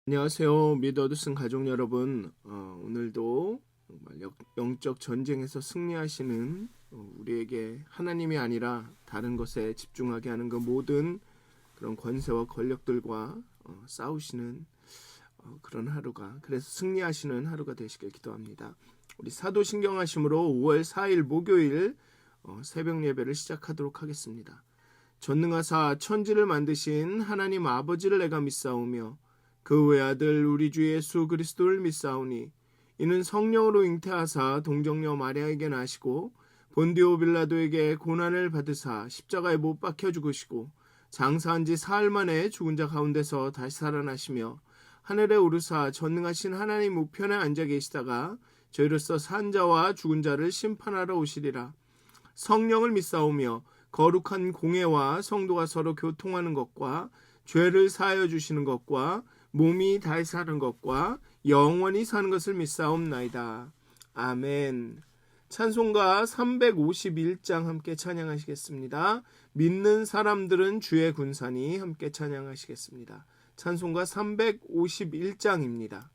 안녕하세요. 미더드슨 가족 여러분. 오늘도 정말 영적 전쟁에서 승리하시는 우리에게 하나님이 아니라 다른 것에 집중하게 하는 그 모든 그런 권세와 권력들과 싸우시는 그런 하루가, 그래서 승리하시는 하루가 되시길 기도합니다. 우리 사도신경하심으로 5월 4일 목요일 새벽 예배를 시작하도록 하겠습니다. 전능하사 천지를 만드신 하나님 아버지를 내가 믿사오며 그 외아들 우리 주 예수 그리스도를 믿사오니 이는 성령으로 잉태하사 동정녀 마리아에게 나시고 본디오 빌라도에게 고난을 받으사 십자가에 못 박혀 죽으시고 장사한 지 사흘 만에 죽은 자 가운데서 다시 살아나시며 하늘에 오르사 전능하신 하나님 우편에 앉아 계시다가 저희로서 산 자와 죽은 자를 심판하러 오시리라. 성령을 믿사오며 거룩한 공회와 성도가 서로 교통하는 것과 죄를 사하여 주시는 것과 몸이 다시 사는 것과 영원히 사는 것을 믿사옵나이다. 아멘. 찬송가 351장 함께 찬양하시겠습니다. 믿는 사람들은 주의 군사니 함께 찬양하시겠습니다. 찬송가 351장입니다.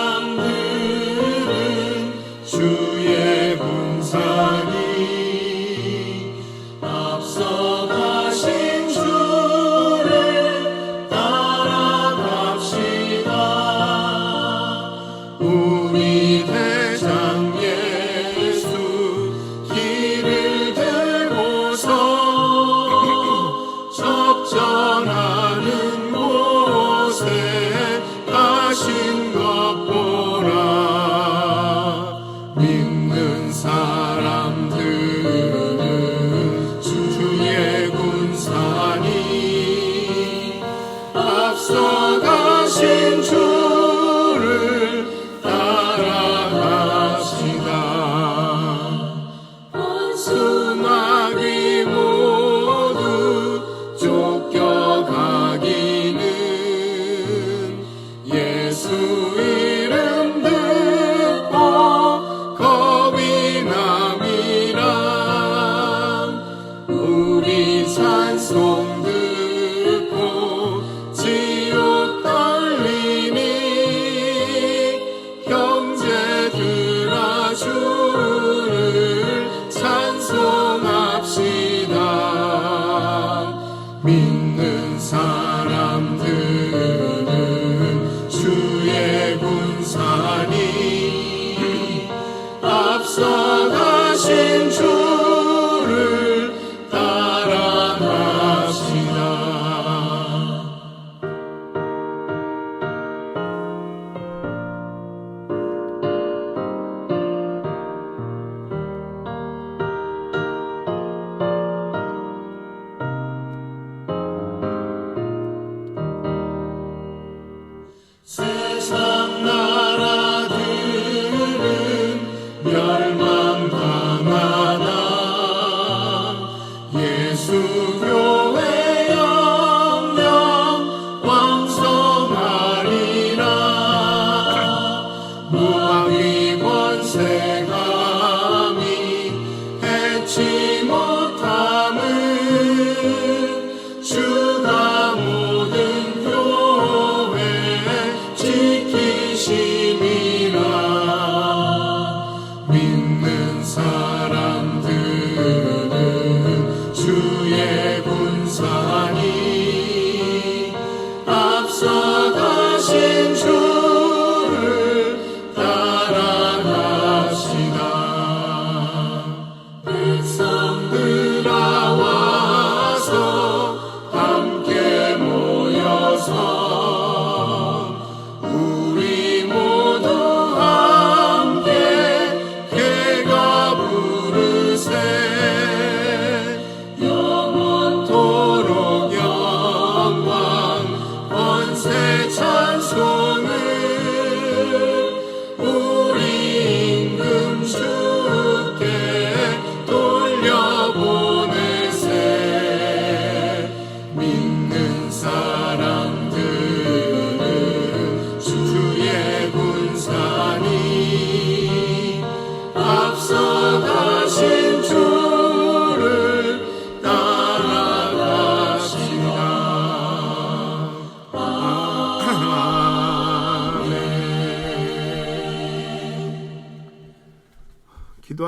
사람들은 주의 군사니 앞서가신 주를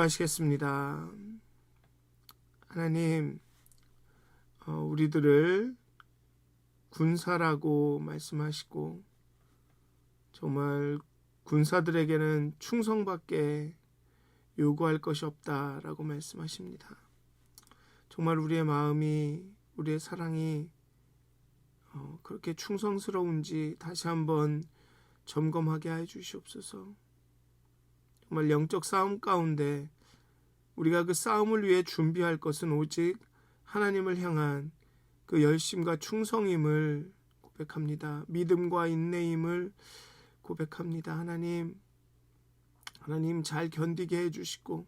기도하시겠습니다. 하나님, 우리들을 군사라고 말씀하시고 정말 군사들에게는 충성밖에 요구할 것이 없다라고 말씀하십니다. 정말 우리의 마음이, 우리의 사랑이 그렇게 충성스러운지 다시 한번 점검하게 해 주시옵소서. 정말 영적 싸움 가운데 우리가 그 싸움을 위해 준비할 것은 오직 하나님을 향한 그 열심과 충성임을 고백합니다. 믿음과 인내임을 고백합니다. 하나님 잘 견디게 해주시고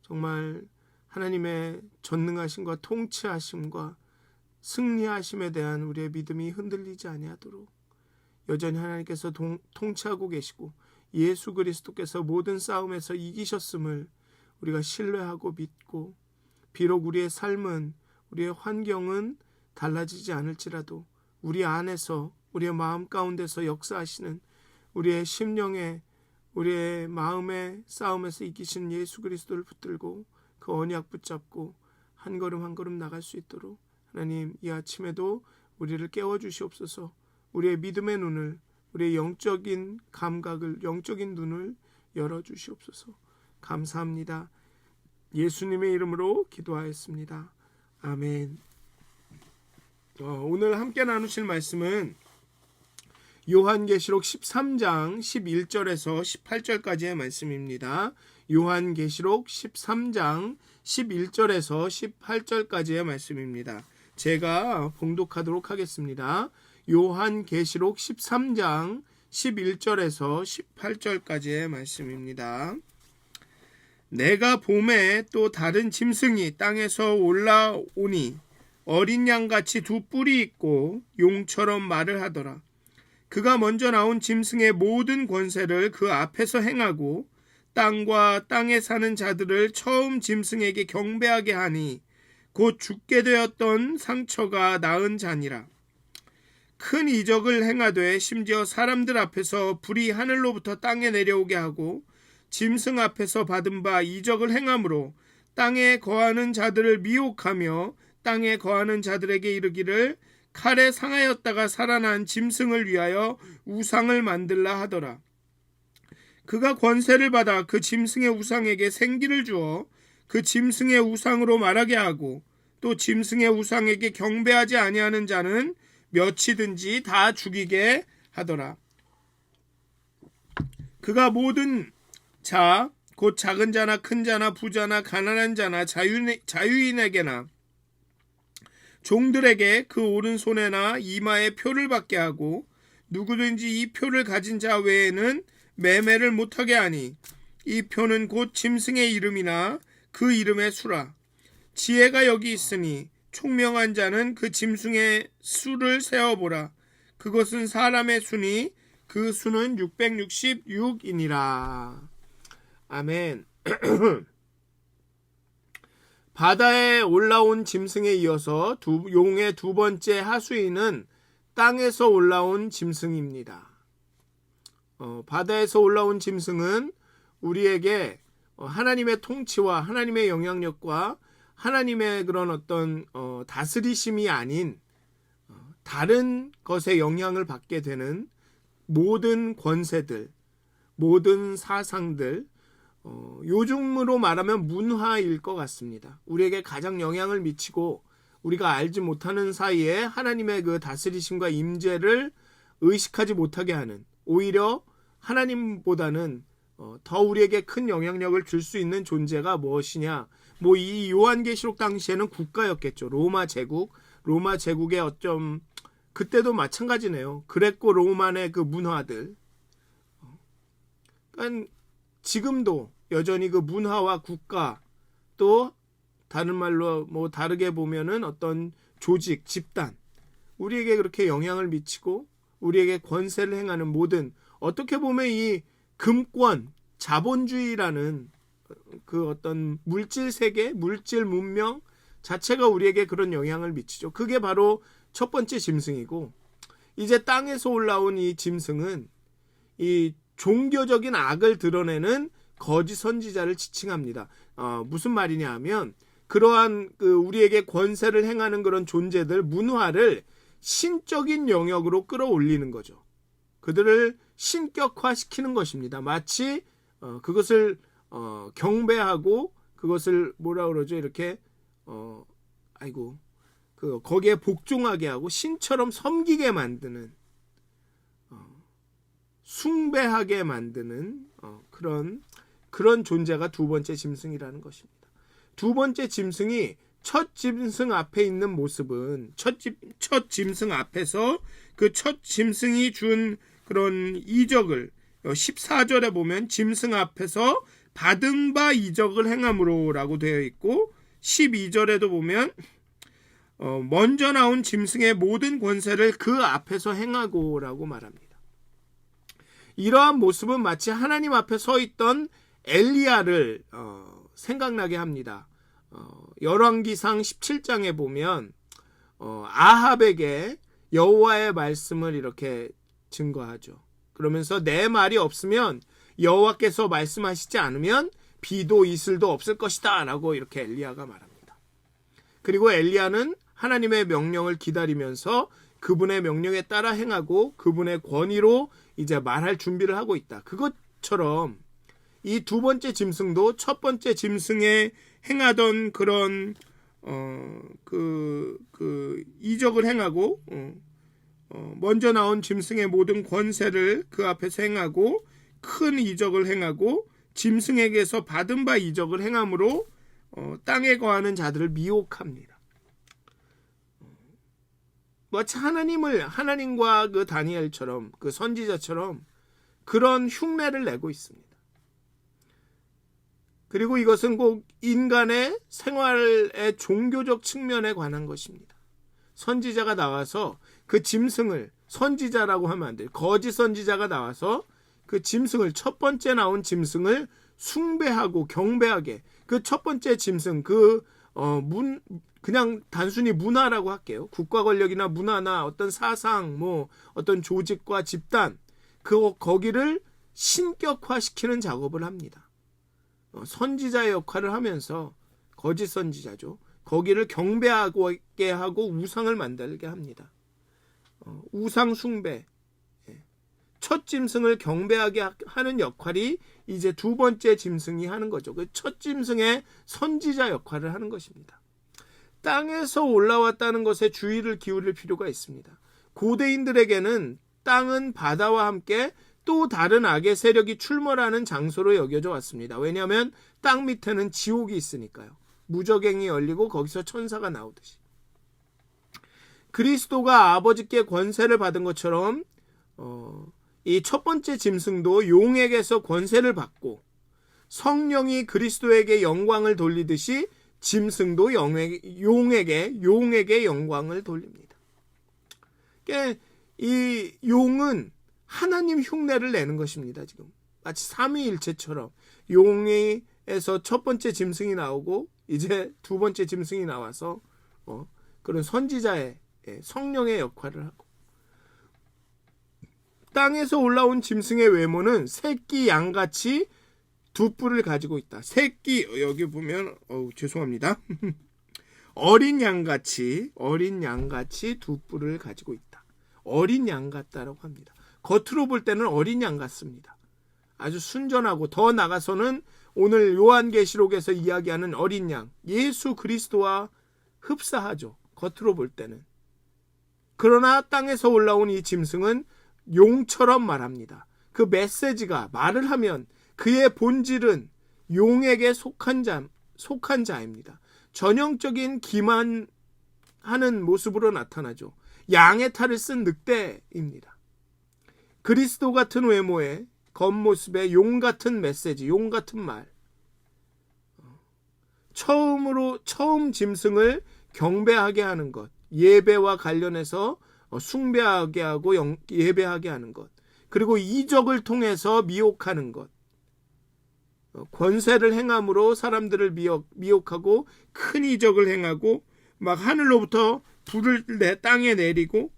정말 하나님의 전능하심과 통치하심과 승리하심에 대한 우리의 믿음이 흔들리지 아니하도록 여전히 하나님께서 통치하고 계시고 예수 그리스도께서 모든 싸움에서 이기셨음을 우리가 신뢰하고 믿고 비록 우리의 삶은 우리의 환경은 달라지지 않을지라도 우리 안에서 우리의 마음 가운데서 역사하시는 우리의 심령의 우리의 마음의 싸움에서 이기신 예수 그리스도를 붙들고 그 언약 붙잡고 한 걸음 한 걸음 나갈 수 있도록 하나님 이 아침에도 우리를 깨워주시옵소서. 우리의 믿음의 눈을 우리의 영적인 감각을 영적인 눈을 열어주시옵소서. 감사합니다. 예수님의 이름으로 기도하였습니다. 아멘. 오늘 함께 나누실 말씀은 요한계시록 13장 11절에서 18절까지의 말씀입니다. 요한계시록 13장 11절에서 18절까지의 말씀입니다. 제가 봉독하도록 하겠습니다. 요한계시록 13장 11절에서 18절까지의 말씀입니다. 내가 봄에 또 다른 짐승이 땅에서 올라오니 어린 양같이 두 뿔이 있고 용처럼 말을 하더라. 그가 먼저 나온 짐승의 모든 권세를 그 앞에서 행하고 땅과 땅에 사는 자들을 처음 짐승에게 경배하게 하니 곧 죽게 되었던 상처가 나은 자니라. 큰 이적을 행하되 심지어 사람들 앞에서 불이 하늘로부터 땅에 내려오게 하고 짐승 앞에서 받은 바 이적을 행함으로 땅에 거하는 자들을 미혹하며 땅에 거하는 자들에게 이르기를 칼에 상하였다가 살아난 짐승을 위하여 우상을 만들라 하더라. 그가 권세를 받아 그 짐승의 우상에게 생기를 주어 그 짐승의 우상으로 말하게 하고 또 짐승의 우상에게 경배하지 아니하는 자는 몇이든지 다 죽이게 하더라. 그가 모든 자, 곧 작은 자나 큰 자나 부자나 가난한 자나 자유인에게나 종들에게 그 오른손에나 이마에 표를 받게 하고 누구든지 이 표를 가진 자 외에는 매매를 못하게 하니 이 표는 곧 짐승의 이름이나 그 이름의 수라. 지혜가 여기 있으니 총명한 자는 그 짐승의 수를 세어보라. 그것은 사람의 수니 그 수는 666이니라. 아멘. 바다에 올라온 짐승에 이어서 용의 두 번째 하수인은 땅에서 올라온 짐승입니다. 바다에서 올라온 짐승은 우리에게 하나님의 통치와 하나님의 영향력과 하나님의 그런 어떤 다스리심이 아닌 다른 것에 영향을 받게 되는 모든 권세들, 모든 사상들, 요즘으로 말하면 문화일 것 같습니다. 우리에게 가장 영향을 미치고 우리가 알지 못하는 사이에 하나님의 그 다스리심과 임재를 의식하지 못하게 하는, 오히려 하나님보다는 더 우리에게 큰 영향력을 줄 수 있는 존재가 무엇이냐. 이 요한계시록 당시에는 국가였겠죠. 로마 제국의 어쩜 그때도 마찬가지네요. 그레코 로만의 그 문화들. 그러니까 지금도 여전히 그 문화와 국가, 또 다른 말로 다르게 보면은 어떤 조직, 집단, 우리에게 그렇게 영향을 미치고 우리에게 권세를 행하는 모든, 어떻게 보면 이 금권, 자본주의라는 그 어떤 물질 세계, 물질 문명 자체가 우리에게 그런 영향을 미치죠. 그게 바로 첫 번째 짐승이고, 이제 땅에서 올라온 이 짐승은 이 종교적인 악을 드러내는 거짓 선지자를 지칭합니다. 무슨 말이냐 하면 그러한 우리에게 권세를 행하는 그런 존재들, 문화를 신적인 영역으로 끌어올리는 거죠. 그들을 신격화시키는 것입니다. 마치 그것을 경배하고 그것을 뭐라 그러죠? 이렇게 거기에 복종하게 하고 신처럼 섬기게 만드는, 숭배하게 만드는 그런 존재가 두 번째 짐승이라는 것입니다. 두 번째 짐승이 첫 짐승 앞에 있는 모습은 첫 짐승 앞에서 그 첫 짐승이 준 그런 이적을 14절에 보면 짐승 앞에서 받은 바 이적을 행함으로 라고 되어 있고 12절에도 보면 먼저 나온 짐승의 모든 권세를 그 앞에서 행하고 라고 말합니다. 이러한 모습은 마치 하나님 앞에 서 있던 엘리야를 생각나게 합니다. 열왕기상 17장에 보면 아합에게 여호와의 말씀을 이렇게 증거하죠. 그러면서 내 말이 없으면 여호와께서 말씀하시지 않으면 비도 이슬도 없을 것이다 라고 이렇게 엘리야가 말합니다. 그리고 엘리야는 하나님의 명령을 기다리면서 그분의 명령에 따라 행하고 그분의 권위로 이제 말할 준비를 하고 있다. 그것처럼 이 두 번째 짐승도 첫 번째 짐승에 행하던 그런 이적을 행하고 먼저 나온 짐승의 모든 권세를 그 앞에서 행하고 큰 이적을 행하고 짐승에게서 받은 바 이적을 행함으로 땅에 거하는 자들을 미혹합니다. 마치 하나님과 그 다니엘처럼 그 선지자처럼 그런 흉내를 내고 있습니다. 그리고 이것은 꼭 인간의 생활의 종교적 측면에 관한 것입니다. 선지자가 나와서 그 짐승을, 선지자라고 하면 안 돼요. 거짓 선지자가 나와서 그 짐승을, 첫 번째 나온 짐승을 숭배하고 경배하게, 그 첫 번째 짐승, 그냥 단순히 문화라고 할게요. 국가 권력이나 문화나 어떤 사상, 어떤 조직과 집단, 거기를 신격화시키는 작업을 합니다. 선지자의 역할을 하면서, 거짓 선지자죠. 거기를 경배하게 하고 우상을 만들게 합니다. 우상 숭배. 첫 짐승을 경배하게 하는 역할이 이제 두 번째 짐승이 하는 거죠. 그 첫 짐승의 선지자 역할을 하는 것입니다. 땅에서 올라왔다는 것에 주의를 기울일 필요가 있습니다. 고대인들에게는 땅은 바다와 함께 또 다른 악의 세력이 출몰하는 장소로 여겨져 왔습니다. 왜냐하면 땅 밑에는 지옥이 있으니까요. 무저갱이 열리고 거기서 천사가 나오듯이. 그리스도가 아버지께 권세를 받은 것처럼 이 첫 번째 짐승도 용에게서 권세를 받고 성령이 그리스도에게 영광을 돌리듯이 짐승도 용에게 영광을 돌립니다. 그러니까 이 용은 하나님 흉내를 내는 것입니다. 지금 마치 삼위일체처럼 용에서 첫 번째 짐승이 나오고 이제 두 번째 짐승이 나와서 그런 선지자의 성령의 역할을 하고, 땅에서 올라온 짐승의 외모는 새끼 양같이 두 뿔을 가지고 있다. 새끼, 여기 보면 죄송합니다. 어린 양같이 두 뿔을 가지고 있다. 어린 양 같다라고 합니다. 겉으로 볼 때는 어린 양 같습니다. 아주 순전하고, 더 나가서는 오늘 요한계시록에서 이야기하는 어린 양, 예수 그리스도와 흡사하죠. 겉으로 볼 때는. 그러나 땅에서 올라온 이 짐승은 용처럼 말합니다. 그 메시지가, 말을 하면 그의 본질은 용에게 속한 자입니다. 전형적인 기만하는 모습으로 나타나죠. 양의 탈을 쓴 늑대입니다. 그리스도 같은 외모에 겉모습에 용 같은 메시지, 용 같은 말. 처음 짐승을 경배하게 하는 것, 예배와 관련해서 숭배하게 하고 예배하게 하는 것, 그리고 이적을 통해서 미혹하는 것, 권세를 행함으로 사람들을 미혹하고 큰 이적을 행하고 막 하늘로부터 불을 땅에 내리고,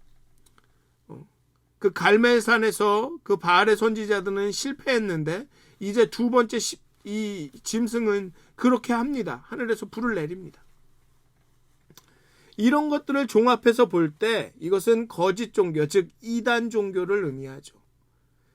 그 갈멜산에서 그 바알의 선지자들은 실패했는데 이제 두 번째 이 짐승은 그렇게 합니다. 하늘에서 불을 내립니다. 이런 것들을 종합해서 볼 때 이것은 거짓 종교, 즉 이단 종교를 의미하죠.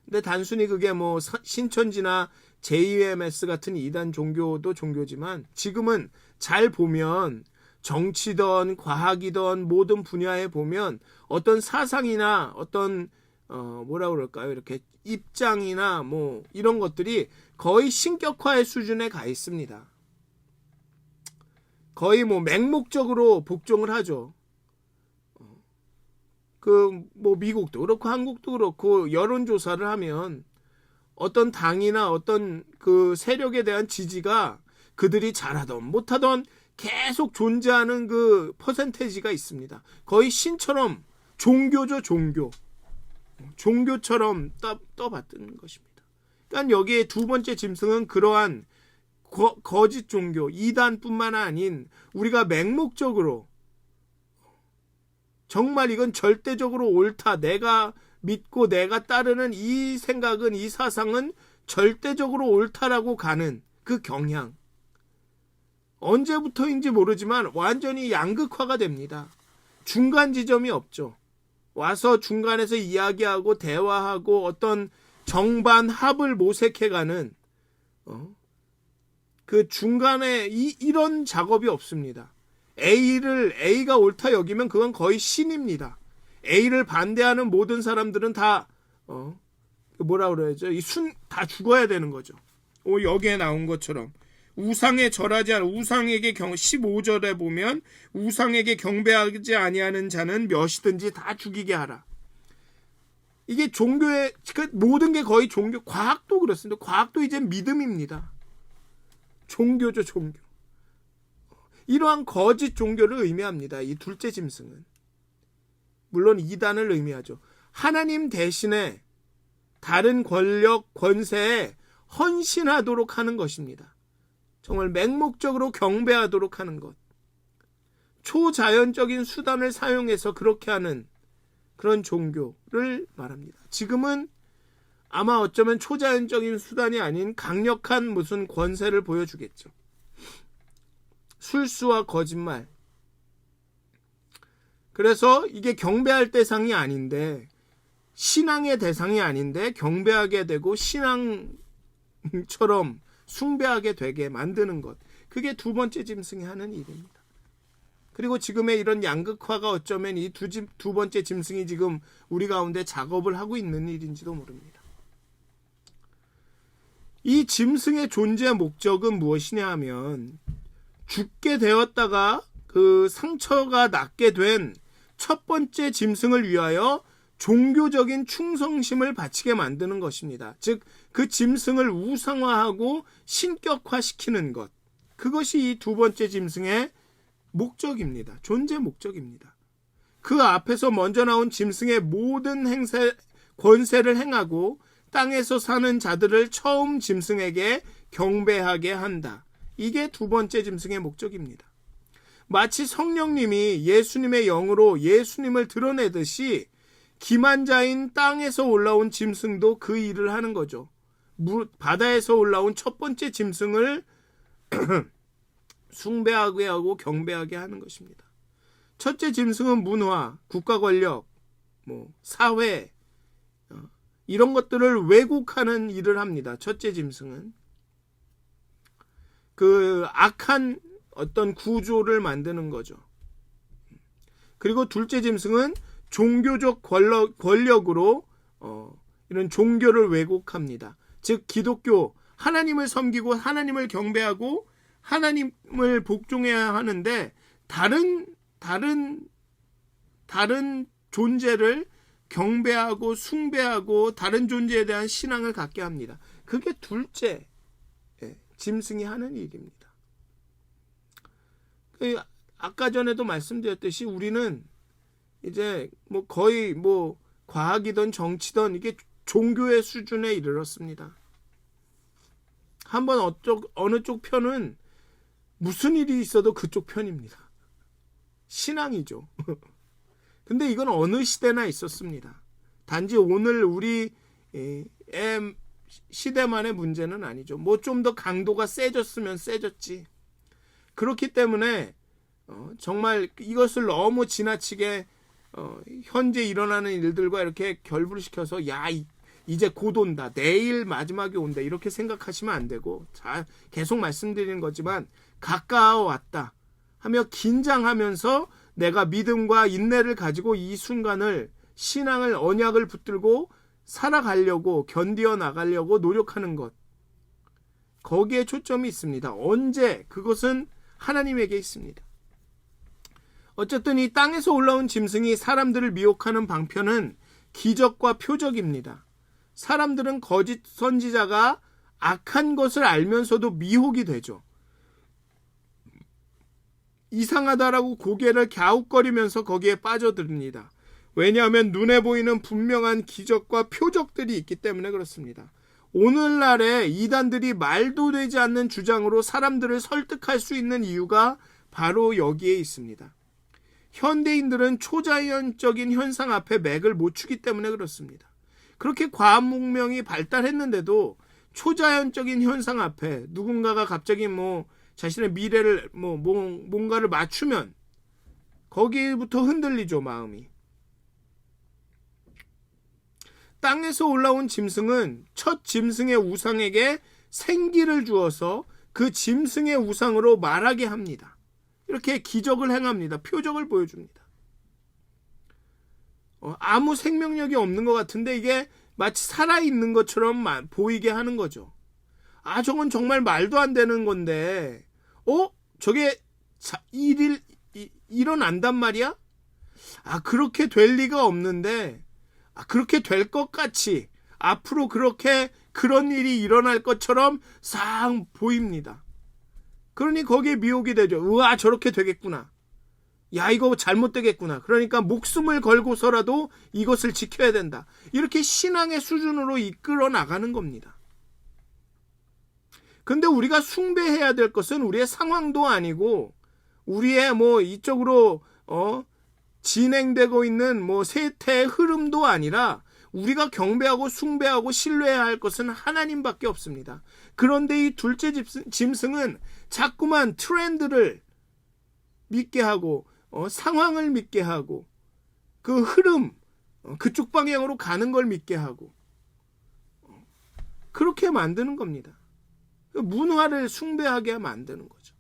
근데 단순히 그게 뭐 신천지나 JMS 같은 이단 종교도 종교지만 지금은 잘 보면 정치든 과학이든 모든 분야에 보면 어떤 사상이나 어떤 뭐라 그럴까요? 이렇게 입장이나 뭐 이런 것들이 거의 신격화의 수준에 가 있습니다. 거의 뭐 맹목적으로 복종을 하죠. 뭐 미국도 그렇고 한국도 그렇고 여론조사를 하면 어떤 당이나 어떤 그 세력에 대한 지지가 그들이 잘하던 못하던 계속 존재하는 그 퍼센테이지가 있습니다. 거의 신처럼 종교죠, 종교. 종교처럼 떠받드는 것입니다. 그러니까 여기에 두 번째 짐승은 그러한 거짓 종교, 이단뿐만 아닌 우리가 맹목적으로 정말 이건 절대적으로 옳다, 내가 믿고 내가 따르는 이 생각은, 이 사상은 절대적으로 옳다라고 가는 그 경향, 언제부터인지 모르지만 완전히 양극화가 됩니다. 중간 지점이 없죠. 와서 중간에서 이야기하고 대화하고 어떤 정반 합을 모색해가는 그 중간에 이런 작업이 없습니다. A가 옳다 여기면 그건 거의 신입니다. A를 반대하는 모든 사람들은 다 뭐라 그래야죠? 다 죽어야 되는 거죠. 여기에 나온 것처럼 우상에 절하지 않은, 우상에게 15절에 보면 우상에게 경배하지 아니하는 자는 몇이든지 다 죽이게 하라. 이게 종교의 모든 게 거의 종교, 과학도 그렇습니다. 과학도 이제 믿음입니다. 종교죠, 종교. 이러한 거짓 종교를 의미합니다. 이 둘째 짐승은. 물론 이단을 의미하죠. 하나님 대신에 다른 권력, 권세에 헌신하도록 하는 것입니다. 정말 맹목적으로 경배하도록 하는 것. 초자연적인 수단을 사용해서 그렇게 하는 그런 종교를 말합니다. 지금은 아마 어쩌면 초자연적인 수단이 아닌 강력한 무슨 권세를 보여주겠죠. 술수와 거짓말. 그래서 이게 경배할 대상이 아닌데, 신앙의 대상이 아닌데 경배하게 되고 신앙처럼 숭배하게 되게 만드는 것. 그게 두 번째 짐승이 하는 일입니다. 그리고 지금의 이런 양극화가 어쩌면 이 두 번째 짐승이 지금 우리 가운데 작업을 하고 있는 일인지도 모릅니다. 이 짐승의 존재 목적은 무엇이냐 하면 죽게 되었다가 그 상처가 낫게 된 첫 번째 짐승을 위하여 종교적인 충성심을 바치게 만드는 것입니다. 즉, 그 짐승을 우상화하고 신격화시키는 것. 그것이 이 두 번째 짐승의 목적입니다. 존재 목적입니다. 그 앞에서 먼저 나온 짐승의 모든 권세를 행하고 땅에서 사는 자들을 처음 짐승에게 경배하게 한다. 이게 두 번째 짐승의 목적입니다. 마치 성령님이 예수님의 영으로 예수님을 드러내듯이 기만자인 땅에서 올라온 짐승도 그 일을 하는 거죠. 바다에서 올라온 첫 번째 짐승을 숭배하게 하고 경배하게 하는 것입니다. 첫째 짐승은 문화, 국가 권력, 사회, 이런 것들을 왜곡하는 일을 합니다. 첫째 짐승은 그 악한 어떤 구조를 만드는 거죠. 그리고 둘째 짐승은 종교적 권력으로 이런 종교를 왜곡합니다. 즉 기독교, 하나님을 섬기고 하나님을 경배하고 하나님을 복종해야 하는데 다른 존재를 경배하고 숭배하고 다른 존재에 대한 신앙을 갖게 합니다. 그게 둘째 짐승이 하는 일입니다. 아까 전에도 말씀드렸듯이 우리는 이제 거의 과학이든 정치든 이게 종교의 수준에 이르렀습니다. 한번 어느 쪽 편은 무슨 일이 있어도 그쪽 편입니다. 신앙이죠. 근데 이건 어느 시대나 있었습니다. 단지 오늘 우리의 시대만의 문제는 아니죠. 뭐 좀 더 강도가 세졌으면 세졌지. 그렇기 때문에 정말 이것을 너무 지나치게 현재 일어나는 일들과 이렇게 결부시켜서 이제 곧 온다, 내일 마지막이 온다 이렇게 생각하시면 안 되고, 자, 계속 말씀드리는 거지만 가까워왔다 하며 긴장하면서 내가 믿음과 인내를 가지고 이 순간을, 신앙을, 언약을 붙들고 살아가려고, 견디어 나가려고 노력하는 것, 거기에 초점이 있습니다. 언제? 그것은 하나님에게 있습니다. 어쨌든 이 땅에서 올라온 짐승이 사람들을 미혹하는 방편은 기적과 표적입니다. 사람들은 거짓 선지자가 악한 것을 알면서도 미혹이 되죠. 이상하다라고 고개를 갸웃거리면서 거기에 빠져듭니다. 왜냐하면 눈에 보이는 분명한 기적과 표적들이 있기 때문에 그렇습니다. 오늘날의 이단들이 말도 되지 않는 주장으로 사람들을 설득할 수 있는 이유가 바로 여기에 있습니다. 현대인들은 초자연적인 현상 앞에 맥을 못 추기 때문에 그렇습니다. 그렇게 과학 문명이 발달했는데도 초자연적인 현상 앞에 누군가가 갑자기 자신의 미래를 뭔가를 맞추면 거기부터 흔들리죠, 마음이. 땅에서 올라온 짐승은 첫 짐승의 우상에게 생기를 주어서 그 짐승의 우상으로 말하게 합니다. 이렇게 기적을 행합니다. 표적을 보여줍니다. 아무 생명력이 없는 것 같은데 이게 마치 살아있는 것처럼 보이게 하는 거죠. 저건 정말 말도 안 되는 건데 저게 일어난단 말이야? 그렇게 될 리가 없는데 그렇게 될 것 같이 앞으로 그런 일이 일어날 것처럼 싹 보입니다. 그러니 거기에 미혹이 되죠. 우와, 저렇게 되겠구나. 야, 이거 잘못되겠구나. 그러니까 목숨을 걸고서라도 이것을 지켜야 된다. 이렇게 신앙의 수준으로 이끌어 나가는 겁니다. 근데 우리가 숭배해야 될 것은 우리의 상황도 아니고 우리의 이쪽으로 진행되고 있는 세태의 흐름도 아니라 우리가 경배하고 숭배하고 신뢰해야 할 것은 하나님밖에 없습니다. 그런데 이 둘째 짐승은 자꾸만 트렌드를 믿게 하고 상황을 믿게 하고 그 흐름, 그쪽 방향으로 가는 걸 믿게 하고 그렇게 만드는 겁니다. 문화를 숭배하게 만드는 거죠.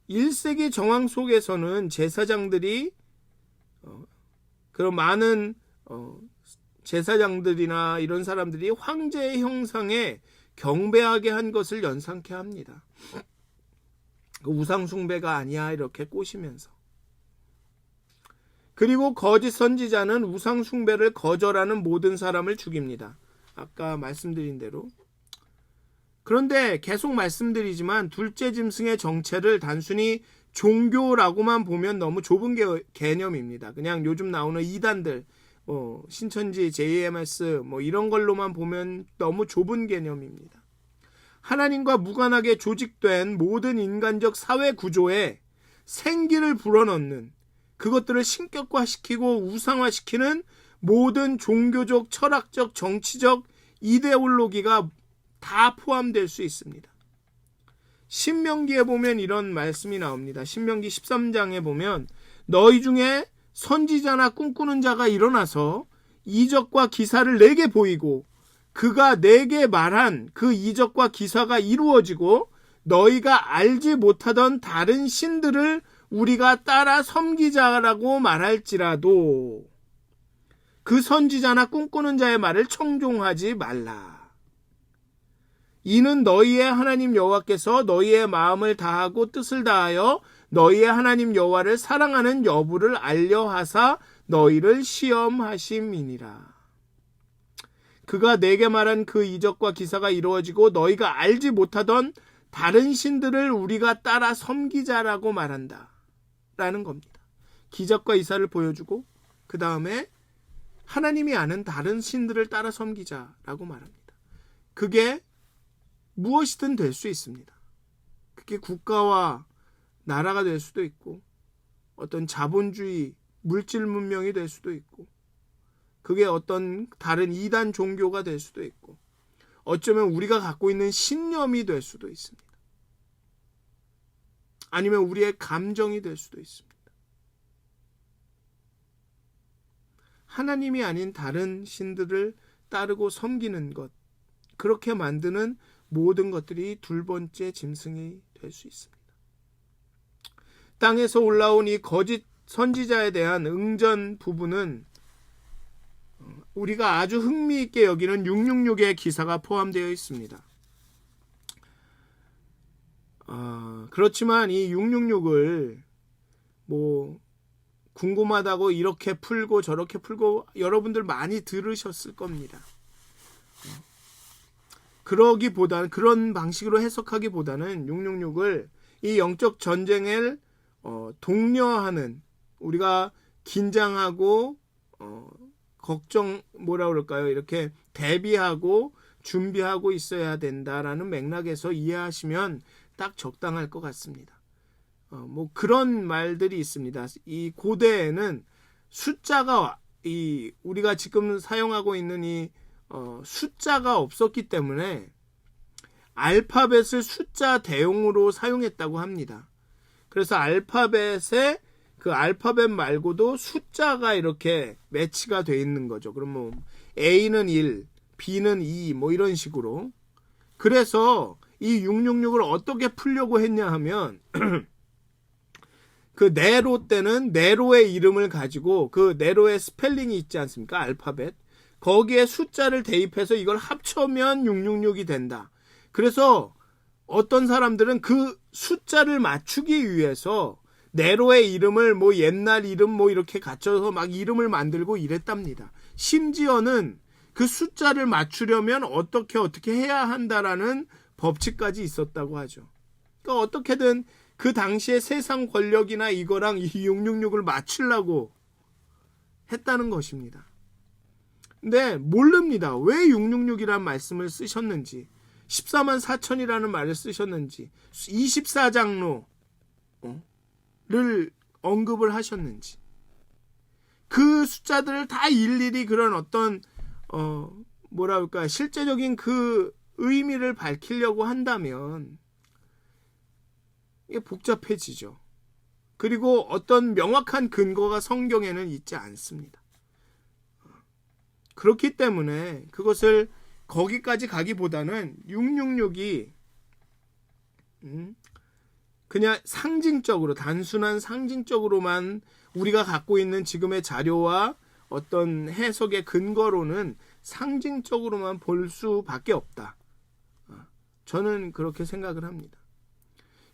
(1세기) 정황 속에서는 제사장들이 그런 많은 제사장들이나 이런 사람들이 황제의 형상에 경배하게 한 것을 연상케 합니다. 그 우상 숭배가 아니야 이렇게 꼬시면서. 그리고 거짓 선지자는 우상 숭배를 거절하는 모든 사람을 죽입니다. 아까 말씀드린 대로. 그런데 계속 말씀드리지만 둘째 짐승의 정체를 단순히 종교라고만 보면 너무 좁은 개념입니다. 그냥 요즘 나오는 이단들, 신천지, JMS 이런 걸로만 보면 너무 좁은 개념입니다. 하나님과 무관하게 조직된 모든 인간적 사회 구조에 생기를 불어넣는, 그것들을 신격화시키고 우상화시키는 모든 종교적, 철학적, 정치적 이데올로기가 다 포함될 수 있습니다. 신명기에 보면 이런 말씀이 나옵니다. 신명기 13장에 보면 너희 중에 선지자나 꿈꾸는 자가 일어나서 이적과 기사를 내게 보이고 그가 내게 말한 그 이적과 기사가 이루어지고 너희가 알지 못하던 다른 신들을 우리가 따라 섬기자라고 말할지라도 그 선지자나 꿈꾸는 자의 말을 청종하지 말라. 이는 너희의 하나님 여호와께서 너희의 마음을 다하고 뜻을 다하여 너희의 하나님 여호와를 사랑하는 여부를 알려하사 너희를 시험하심이니라. 그가 내게 말한 그 이적과 기사가 이루어지고 너희가 알지 못하던 다른 신들을 우리가 따라 섬기자라고 말한다 라는 겁니다. 기적과 이사를 보여주고 그 다음에 하나님이 아는 다른 신들을 따라 섬기자라고 말합니다. 그게 무엇이든 될 수 있습니다. 그게 국가와 나라가 될 수도 있고 어떤 자본주의 물질 문명이 될 수도 있고, 그게 어떤 다른 이단 종교가 될 수도 있고, 어쩌면 우리가 갖고 있는 신념이 될 수도 있습니다. 아니면 우리의 감정이 될 수도 있습니다. 하나님이 아닌 다른 신들을 따르고 섬기는 것, 그렇게 만드는 모든 것들이 둘 번째 짐승이 될 수 있습니다. 땅에서 올라온 이 거짓 선지자에 대한 응전 부분은 우리가 아주 흥미있게 여기는 666의 기사가 포함되어 있습니다. 그렇지만 이 666을 궁금하다고 이렇게 풀고 저렇게 풀고 여러분들 많이 들으셨을 겁니다. 그러기보다는, 그런 방식으로 해석하기보다는 666을 이 영적 전쟁을 독려하는, 우리가 긴장하고 걱정, 이렇게 대비하고 준비하고 있어야 된다라는 맥락에서 이해하시면 딱 적당할 것 같습니다. 그런 말들이 있습니다. 이 고대에는 숫자가, 우리가 지금 사용하고 있는 이 숫자가 없었기 때문에 알파벳을 숫자 대용으로 사용했다고 합니다. 그래서 알파벳에 그 알파벳 말고도 숫자가 이렇게 매치가 돼 있는 거죠. 그럼 A는 1, B는 2 이런 식으로. 그래서 이 666을 어떻게 풀려고 했냐 하면 그 네로 때는 네로의 이름을 가지고 그 네로의 스펠링이 있지 않습니까? 알파벳. 거기에 숫자를 대입해서 이걸 합쳐면 666이 된다. 그래서 어떤 사람들은 그 숫자를 맞추기 위해서 네로의 이름을 옛날 이름 이렇게 갖춰서 막 이름을 만들고 이랬답니다. 심지어는 그 숫자를 맞추려면 어떻게 해야 한다라는 법칙까지 있었다고 하죠. 그러니까 어떻게든 그 당시에 세상 권력이나 이거랑 이 666을 맞추려고 했다는 것입니다. 근데 모릅니다. 왜 666이라는 말씀을 쓰셨는지, 14만 4천이라는 말을 쓰셨는지, 24장로를 언급을 하셨는지, 그 숫자들을 다 일일이 그런 어떤 실제적인 그 의미를 밝히려고 한다면 이게 복잡해지죠. 그리고 어떤 명확한 근거가 성경에는 있지 않습니다. 그렇기 때문에 그것을 거기까지 가기보다는 666이 그냥 상징적으로, 단순한 상징적으로만 우리가 갖고 있는 지금의 자료와 어떤 해석의 근거로는 상징적으로만 볼 수밖에 없다. 저는 그렇게 생각을 합니다.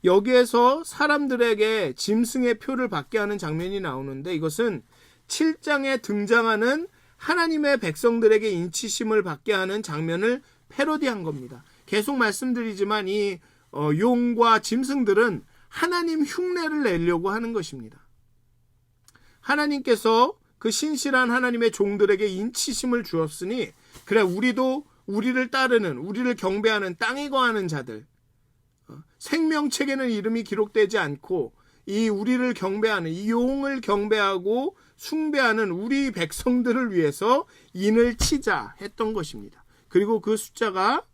여기에서 사람들에게 짐승의 표를 받게 하는 장면이 나오는데, 이것은 7장에 등장하는 하나님의 백성들에게 인치심을 받게 하는 장면을 패러디한 겁니다. 계속 말씀드리지만 이 용과 짐승들은 하나님 흉내를 내려고 하는 것입니다. 하나님께서 그 신실한 하나님의 종들에게 인치심을 주었으니, 그래 우리도 우리를 따르는, 우리를 경배하는, 땅에 거하는 자들, 생명책에는 이름이 기록되지 않고 이 우리를 경배하는, 이 용을 경배하고 숭배하는 우리 백성들을 위해서 인을 치자 했던 것입니다. 그리고 그 숫자가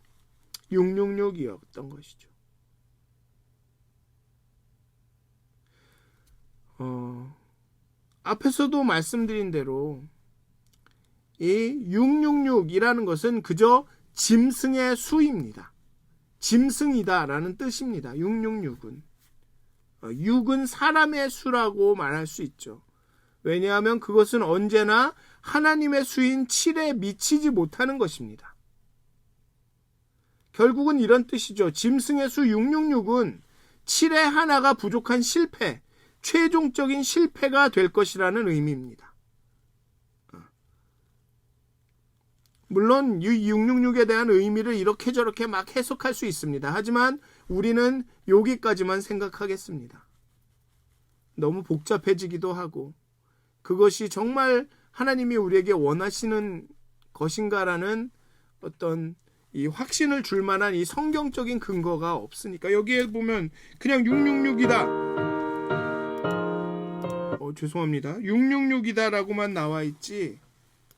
666이었던 것이죠. 앞에서도 말씀드린 대로 이 666이라는 것은 그저 짐승의 수입니다. 짐승이다라는 뜻입니다. 666은 6은 사람의 수라고 말할 수 있죠. 왜냐하면 그것은 언제나 하나님의 수인 7에 미치지 못하는 것입니다. 결국은 이런 뜻이죠. 짐승의 수 666은 7의 하나가 부족한 실패, 최종적인 실패가 될 것이라는 의미입니다. 물론 666에 대한 의미를 이렇게 저렇게 막 해석할 수 있습니다. 하지만 우리는 여기까지만 생각하겠습니다. 너무 복잡해지기도 하고, 그것이 정말 하나님이 우리에게 원하시는 것인가라는 어떤 이 확신을 줄 만한 이 성경적인 근거가 없으니까, 여기에 보면 그냥 666이다. 죄송합니다. 666이다라고만 나와 있지.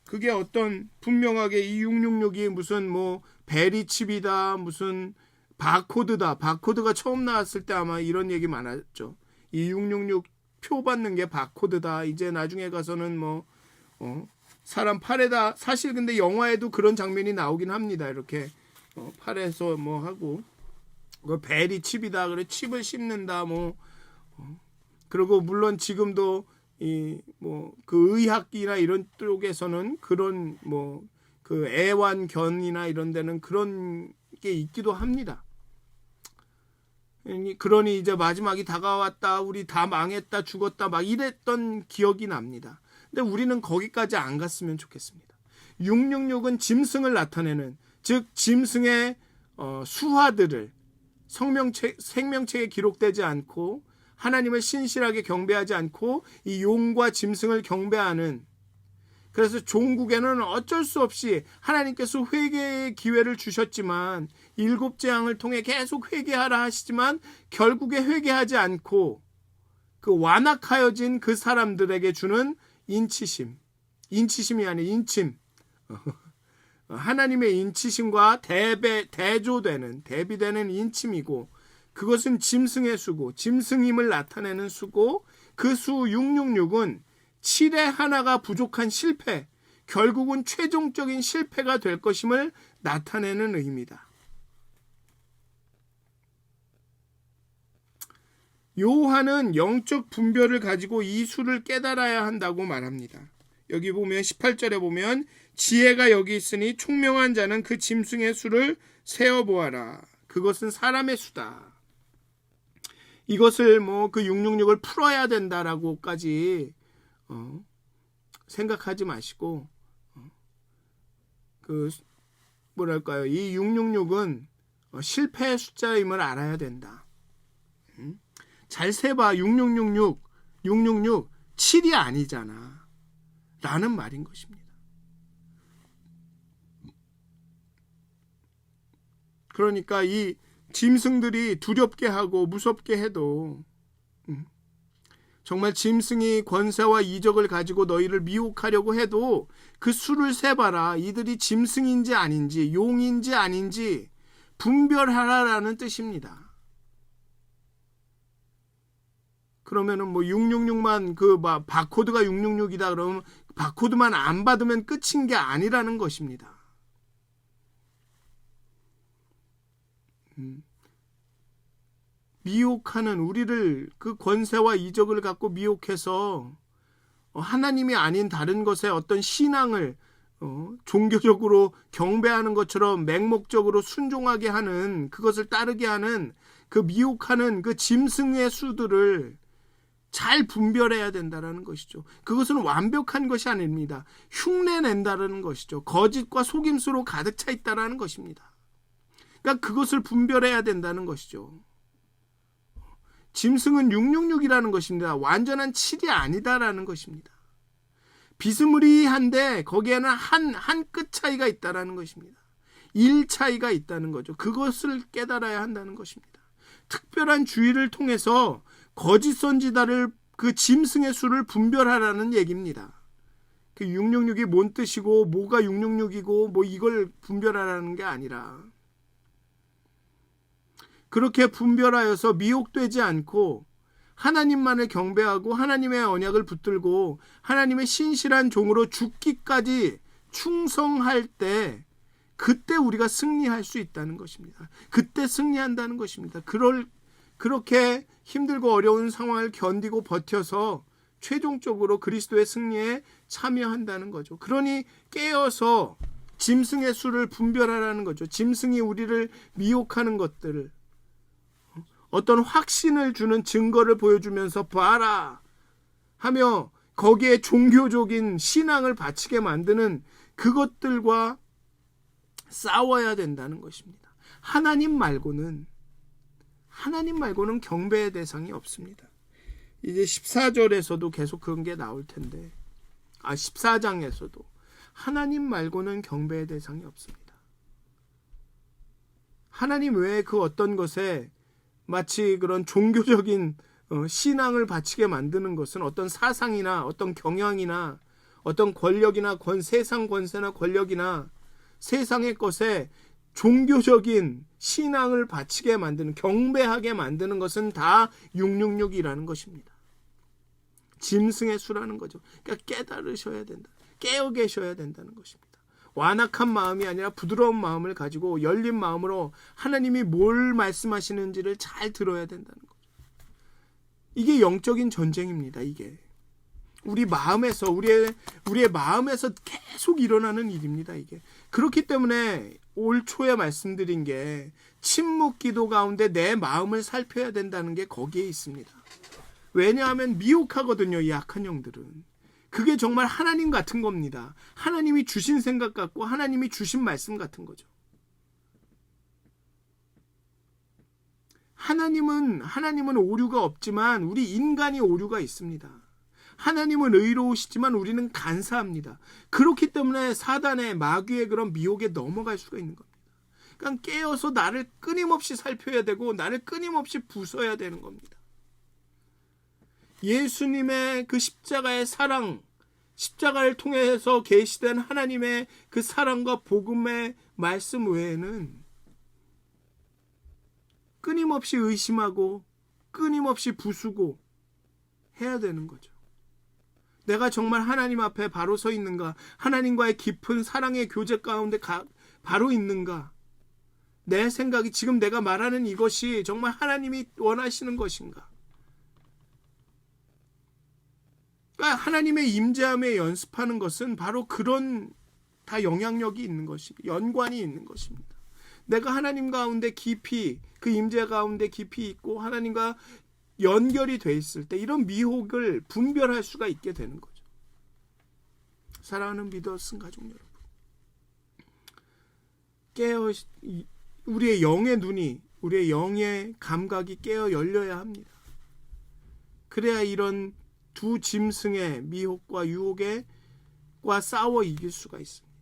그게 어떤 분명하게 이 666이 무슨 뭐 베리칩이다, 무슨 바코드다. 바코드가 처음 나왔을 때 아마 이런 얘기 많았죠. 이 666 표 받는 게 바코드다. 이제 나중에 가서는 뭐 사람 팔에다, 사실 근데 영화에도 그런 장면이 나오긴 합니다. 이렇게 팔에서 뭐 하고 베리칩이다. 그래 칩을 씹는다. 뭐 그리고 물론 지금도 이 뭐 그 의학이나 이런 쪽에서는 그런 뭐 그 애완견이나 이런 데는 그런 게 있기도 합니다. 그러니 이제 마지막이 다가왔다, 우리 다 망했다, 죽었다 막 이랬던 기억이 납니다. 근데 우리는 거기까지 안 갔으면 좋겠습니다. 666은 짐승을 나타내는, 즉 짐승의 수하들을 생명책에 기록되지 않고 하나님을 신실하게 경배하지 않고 이 용과 짐승을 경배하는, 그래서 종국에는 어쩔 수 없이 하나님께서 회개의 기회를 주셨지만 7 재앙을 통해 계속 회개하라 하시지만 결국에 회개하지 않고 그 완악하여진 그 사람들에게 주는 인치심이 아니라 인침, 하나님의 인치심과 대비되는 인침이고, 그것은 짐승의 수고, 짐승임을 나타내는 수고, 그 수 666은 7에 하나가 부족한 실패, 결국은 최종적인 실패가 될 것임을 나타내는 의미다. 요한은 영적 분별을 가지고 이 수를 깨달아야 한다고 말합니다. 여기 보면 18절에 보면 지혜가 여기 있으니 총명한 자는 그 짐승의 수를 세어보아라. 그것은 사람의 수다. 이것을 뭐 그 666을 풀어야 된다라고까지 생각하지 마시고 그 뭐랄까요, 이 666은 실패의 숫자임을 알아야 된다. 잘 세봐. 6666 7이 아니잖아 라는 말인 것입니다. 그러니까 이 짐승들이 두렵게 하고 무섭게 해도 정말 짐승이 권세와 이적을 가지고 너희를 미혹하려고 해도 그 수를 세봐라. 이들이 짐승인지 아닌지 용인지 아닌지 분별하라라는 뜻입니다. 그러면은 뭐 666만 그 바코드가 666이다 그러면 바코드만 안 받으면 끝인 게 아니라는 것입니다. 미혹하는, 우리를 그 권세와 이적을 갖고 미혹해서 하나님이 아닌 다른 것에 어떤 신앙을 종교적으로 경배하는 것처럼 맹목적으로 순종하게 하는, 그것을 따르게 하는 그 미혹하는 그 짐승의 수들을 잘 분별해야 된다는 것이죠. 그것은 완벽한 것이 아닙니다. 흉내낸다는 것이죠. 거짓과 속임수로 가득 차 있다는 것입니다. 그러니까 그것을 분별해야 된다는 것이죠. 짐승은 666이라는 것입니다. 완전한 7이 아니다라는 것입니다. 비스무리한데 거기에는 한 끗 차이가 있다라는 것입니다. 1 차이가 있다는 거죠. 그것을 깨달아야 한다는 것입니다. 특별한 주의를 통해서 거짓 선지자를, 그 짐승의 수를 분별하라는 얘기입니다. 그 666이 뭔 뜻이고 뭐가 666이고 뭐 이걸 분별하라는 게 아니라, 그렇게 분별하여서 미혹되지 않고 하나님만을 경배하고 하나님의 언약을 붙들고 하나님의 신실한 종으로 죽기까지 충성할 때, 그때 우리가 승리할 수 있다는 것입니다. 그때 승리한다는 것입니다. 그렇게 힘들고 어려운 상황을 견디고 버텨서 최종적으로 그리스도의 승리에 참여한다는 거죠. 그러니 깨어서 짐승의 수를 분별하라는 거죠. 짐승이 우리를 미혹하는 것들을, 어떤 확신을 주는 증거를 보여주면서 봐라 하며 거기에 종교적인 신앙을 바치게 만드는 그것들과 싸워야 된다는 것입니다. 하나님 말고는 경배의 대상이 없습니다. 이제 14절에서도 계속 그런 게 나올 텐데, 14장에서도 하나님 말고는 경배의 대상이 없습니다. 하나님 외에 그 어떤 것에 마치 그런 종교적인 신앙을 바치게 만드는 것은 어떤 사상이나 어떤 경향이나 어떤 권력이나 세상 권세나 권력이나 세상의 것에 종교적인 신앙을 바치게 만드는, 경배하게 만드는 것은 다 666이라는 것입니다. 짐승의 수라는 거죠. 그러니까 깨달으셔야 된다. 깨어 계셔야 된다는 것입니다. 완악한 마음이 아니라 부드러운 마음을 가지고 열린 마음으로 하나님이 뭘 말씀하시는지를 잘 들어야 된다는 거죠. 이게 영적인 전쟁입니다. 이게 우리 마음에서, 우리의 마음에서 계속 일어나는 일입니다. 이게 그렇기 때문에 올 초에 말씀드린 게 침묵 기도 가운데 내 마음을 살펴야 된다는 게 거기에 있습니다. 왜냐하면 미혹하거든요. 이 악한 영들은. 그게 정말 하나님 같은 겁니다. 하나님이 주신 생각 같고 하나님이 주신 말씀 같은 거죠. 하나님은 오류가 없지만 우리 인간이 오류가 있습니다. 하나님은 의로우시지만 우리는 간사합니다. 그렇기 때문에 사단의, 마귀의 그런 미혹에 넘어갈 수가 있는 겁니다. 그러니까 깨어서 나를 끊임없이 살펴야 되고 나를 끊임없이 부숴야 되는 겁니다. 예수님의 그 십자가의 사랑, 십자가를 통해서 계시된 하나님의 그 사랑과 복음의 말씀 외에는 끊임없이 의심하고 끊임없이 부수고 해야 되는 거죠. 내가 정말 하나님 앞에 바로 서 있는가? 하나님과의 깊은 사랑의 교제 가운데 바로 있는가? 내 생각이 지금 내가 말하는 이것이 정말 하나님이 원하시는 것인가? 그러니까 하나님의 임재함에 연습하는 것은 바로 그런 다 영향력이 있는 것입니다. 연관이 있는 것입니다. 내가 하나님 가운데 깊이, 그 임재 가운데 깊이 있고 하나님과 연결이 돼 있을 때 이런 미혹을 분별할 수가 있게 되는 거죠. 사랑하는 믿었은 가족 여러분, 우리의 영의 눈이, 우리의 영의 감각이 깨어 열려야 합니다. 그래야 이런 두 짐승의 미혹과 유혹과 싸워 이길 수가 있습니다.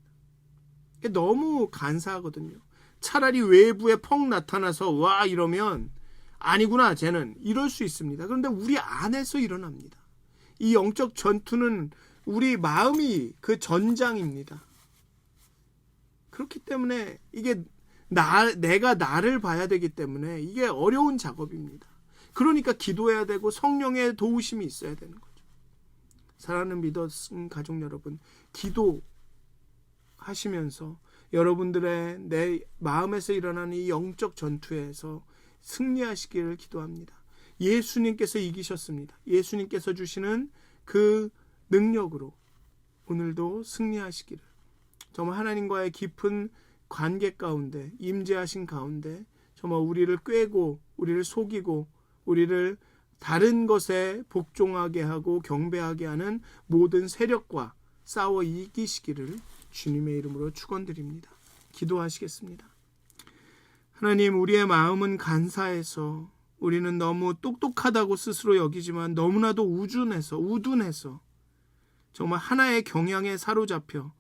너무 간사하거든요. 차라리 외부에 펑 나타나서 와 이러면 아니구나 쟤는 이럴 수 있습니다. 그런데 우리 안에서 일어납니다. 이 영적 전투는 우리 마음이 그 전장입니다. 그렇기 때문에 이게 내가 나를 봐야 되기 때문에 이게 어려운 작업입니다. 그러니까 기도해야 되고 성령의 도우심이 있어야 되는 거죠. 사랑하는 믿었은 가족 여러분, 기도하시면서 여러분들의 내 마음에서 일어나는 이 영적 전투에서 승리하시기를 기도합니다. 예수님께서 이기셨습니다. 예수님께서 주시는 그 능력으로 오늘도 승리하시기를, 정말 하나님과의 깊은 관계 가운데, 임재하신 가운데 정말 우리를 꿰고 우리를 속이고 우리를 다른 것에 복종하게 하고 경배하게 하는 모든 세력과 싸워 이기시기를 주님의 이름으로 축원드립니다. 기도하시겠습니다. 하나님, 우리의 마음은 간사해서 우리는 너무 똑똑하다고 스스로 여기지만 너무나도 우둔해서 정말 하나의 경향에 사로잡혀,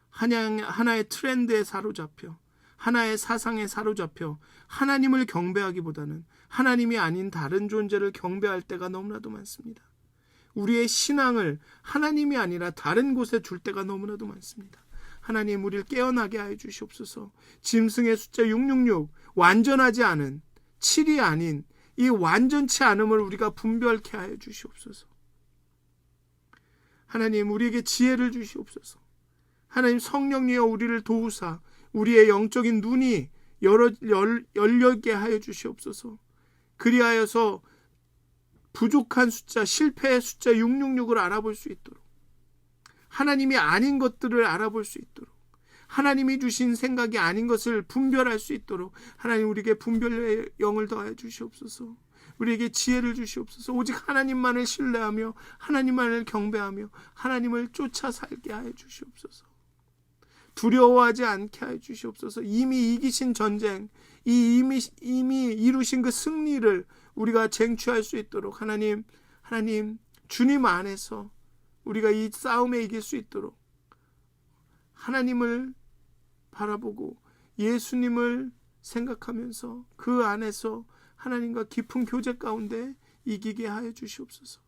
하나의 트렌드에 사로잡혀, 하나의 사상에 사로잡혀 하나님을 경배하기보다는 하나님이 아닌 다른 존재를 경배할 때가 너무나도 많습니다. 우리의 신앙을 하나님이 아니라 다른 곳에 둘 때가 너무나도 많습니다. 하나님, 우리를 깨어나게 하여 주시옵소서. 짐승의 숫자 666, 완전하지 않은, 7이 아닌 이 완전치 않음을 우리가 분별케 하여 주시옵소서. 하나님, 우리에게 지혜를 주시옵소서. 하나님, 성령이여 우리를 도우사 우리의 영적인 눈이 열리게 하여 주시옵소서. 그리하여서 부족한 숫자, 실패의 숫자 666을 알아볼 수 있도록, 하나님이 아닌 것들을 알아볼 수 있도록, 하나님이 주신 생각이 아닌 것을 분별할 수 있도록 하나님, 우리에게 분별의 영을 더하여 주시옵소서. 우리에게 지혜를 주시옵소서. 오직 하나님만을 신뢰하며 하나님만을 경배하며 하나님을 쫓아 살게 하여 주시옵소서. 두려워하지 않게 하여 주시옵소서. 이미 이기신 전쟁, 이미 이루신 그 승리를 우리가 쟁취할 수 있도록 하나님, 주님 안에서 우리가 이 싸움에 이길 수 있도록 하나님을 바라보고 예수님을 생각하면서 그 안에서 하나님과 깊은 교제 가운데 이기게 하여 주시옵소서.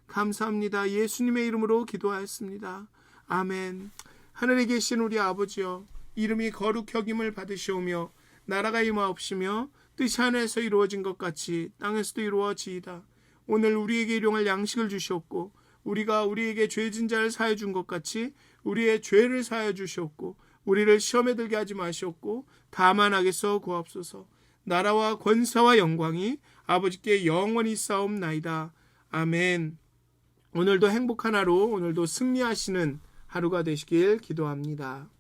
감사합니다. 예수님의 이름으로 기도하였습니다. 아멘. 하늘에 계신 우리 아버지여, 이름이 거룩히 여김을 받으시오며 나라가 임하옵시며 뜻이 하늘에서 이루어진 것 같이 땅에서도 이루어지이다. 오늘 우리에게 일용할 양식을 주시옵고 우리가 우리에게 죄진 자를 사하여 준 것 같이 우리의 죄를 사하여 주시옵고 우리를 시험에 들게 하지 마시옵고 다만 악에서 구하옵소서. 나라와 권세와 영광이 아버지께 영원히 있사옵나이다. 아멘. 오늘도 행복한 하루, 오늘도 승리하시는 하루가 되시길 기도합니다.